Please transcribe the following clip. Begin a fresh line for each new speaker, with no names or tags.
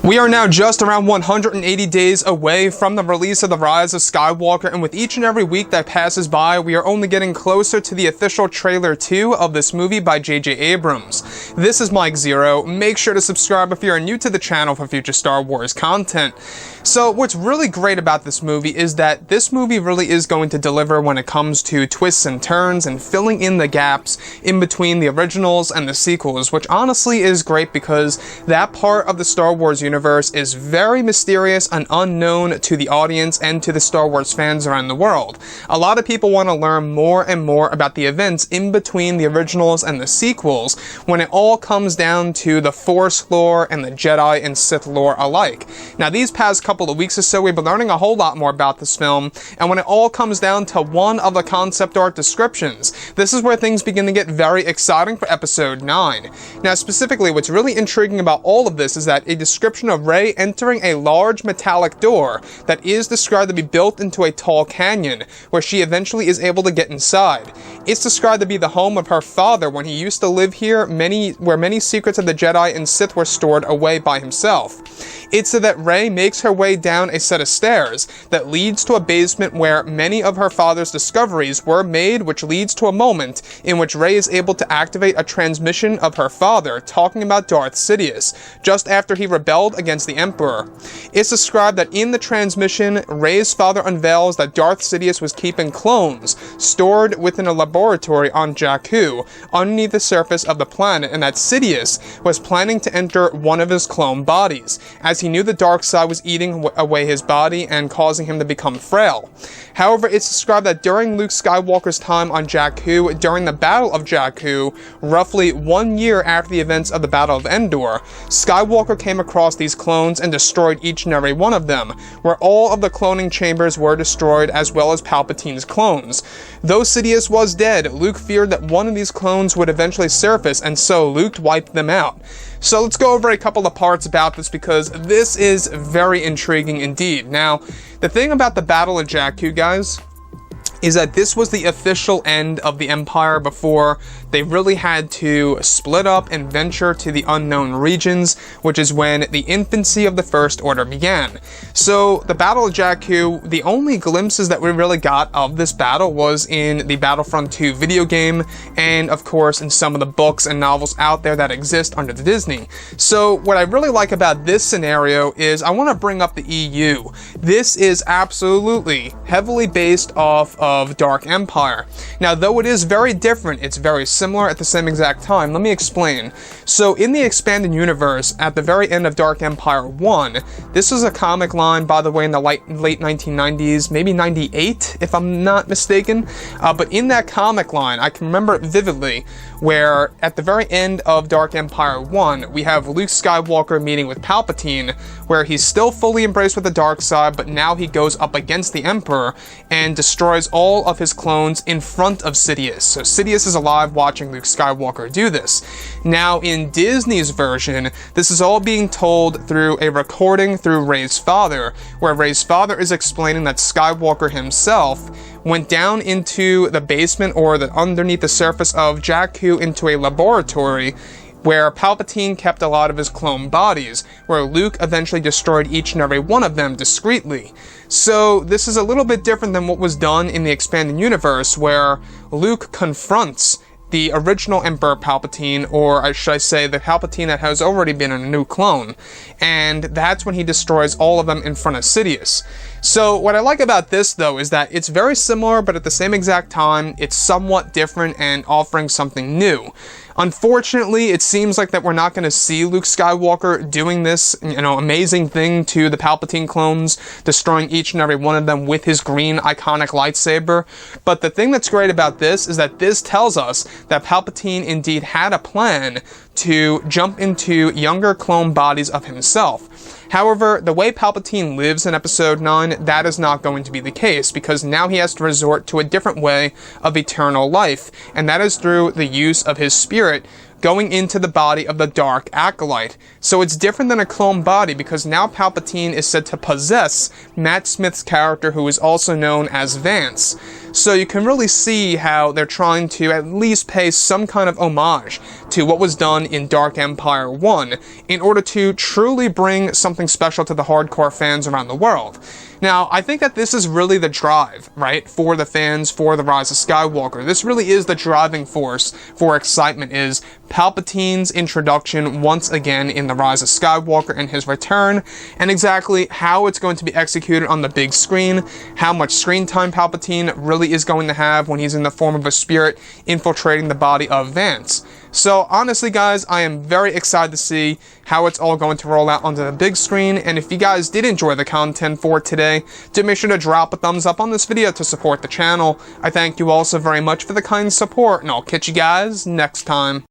We are now just around 180 days away from the release of The Rise of Skywalker, and with each and every week that passes by, we are only getting closer to the official trailer 2 of this movie by J.J. Abrams. This is Mike Zero. Make sure to subscribe if you are new to the channel for future Star Wars content. So what's really great about this movie is that this movie really is going to deliver when it comes to twists and turns and filling in the gaps in between the originals and the sequels, which honestly is great because that part of the Star Wars universe is very mysterious and unknown to the audience and to the Star Wars fans around the world. A lot of people want to learn more and more about the events in between the originals and the sequels when it all comes down to the Force lore and the Jedi and Sith lore alike. Now, these past couple of weeks or so, we've been learning a whole lot more about this film, and when it all comes down to one of the concept art descriptions, this is where things begin to get very exciting for Episode 9. Now, specifically, what's really intriguing about all of this is that a description of Rey entering a large metallic door that is described to be built into a tall canyon, where she eventually is able to get inside. It's described to be the home of her father when he used to live here, where many secrets of the Jedi and Sith were stored away by himself. It's so that Rey makes her way down a set of stairs that leads to a basement where many of her father's discoveries were made, which leads to a moment in which Rey is able to activate a transmission of her father talking about Darth Sidious, just after he rebelled against the Emperor. It's described that in the transmission, Rey's father unveils that Darth Sidious was keeping clones stored within a laboratory on Jakku, underneath the surface of the planet, and that Sidious was planning to enter one of his clone bodies, as he knew the dark side was eating away his body and causing him to become frail. However, it's described that during Luke Skywalker's time on Jakku, during the Battle of Jakku, roughly 1 year after the events of the Battle of Endor, Skywalker came across these clones and destroyed each and every one of them, where all of the cloning chambers were destroyed, as well as Palpatine's clones. Though Sidious was dead, Luke feared that one of these clones would eventually surface, and so Luke wiped them out. So let's go over a couple of parts about this, because this is very intriguing indeed. Now, the thing about the Battle of Jakku, guys, is that this was the official end of the Empire before they really had to split up and venture to the unknown regions, which is when the infancy of the First Order began. So, the Battle of Jakku, the only glimpses that we really got of this battle was in the Battlefront 2 video game, and of course in some of the books and novels out there that exist under the Disney. So, what I really like about this scenario is I want to bring up the EU. This is absolutely heavily based off of Dark Empire. Now, though it is very different, it's very similar at the same exact time. Let me explain. So, in the expanded universe, at the very end of Dark Empire 1, this was a comic line, by the way, in the late 1990s, maybe 98, if I'm not mistaken. But in that comic line, I can remember it vividly, where at the very end of Dark Empire 1, we have Luke Skywalker meeting with Palpatine, where he's still fully embraced with the dark side, but now he goes up against the Emperor and destroys all of his clones in front of Sidious. So Sidious is alive watching Luke Skywalker do this. Now, in Disney's version, this is all being told through a recording through Rey's father, where Rey's father is explaining that Skywalker himself went down into the basement or underneath the surface of Jakku into a laboratory where Palpatine kept a lot of his clone bodies, where Luke eventually destroyed each and every one of them discreetly. So this is a little bit different than what was done in the expanded universe, where Luke confronts the original Emperor Palpatine, or should I say the Palpatine that has already been a new clone, and that's when he destroys all of them in front of Sidious. So what I like about this, though, is that it's very similar, but at the same exact time, it's somewhat different and offering something new. Unfortunately, it seems like that we're not going to see Luke Skywalker doing this, amazing thing to the Palpatine clones, destroying each and every one of them with his green iconic lightsaber. But the thing that's great about this is that this tells us that Palpatine indeed had a plan to jump into younger clone bodies of himself. However, the way Palpatine lives in Episode 9, that is not going to be the case, because now he has to resort to a different way of eternal life, and that is through the use of his spirit going into the body of the Dark Acolyte. So it's different than a clone body, because now Palpatine is said to possess Matt Smith's character, who is also known as Vance. So you can really see how they're trying to at least pay some kind of homage to what was done in Dark Empire 1 in order to truly bring something special to the hardcore fans around the world. Now, I think that this is really the drive, right, for the fans, for the Rise of Skywalker. This really is the driving force for excitement, is Palpatine's introduction once again in the Rise of Skywalker and his return, and exactly how it's going to be executed on the big screen, how much screen time Palpatine really is going to have when he's in the form of a spirit infiltrating the body of Vance. So honestly guys, I am very excited to see how it's all going to roll out onto the big screen, and if you guys did enjoy the content for today, do make sure to drop a thumbs up on this video to support the channel. I thank you all so very much for the kind support, and I'll catch you guys next time.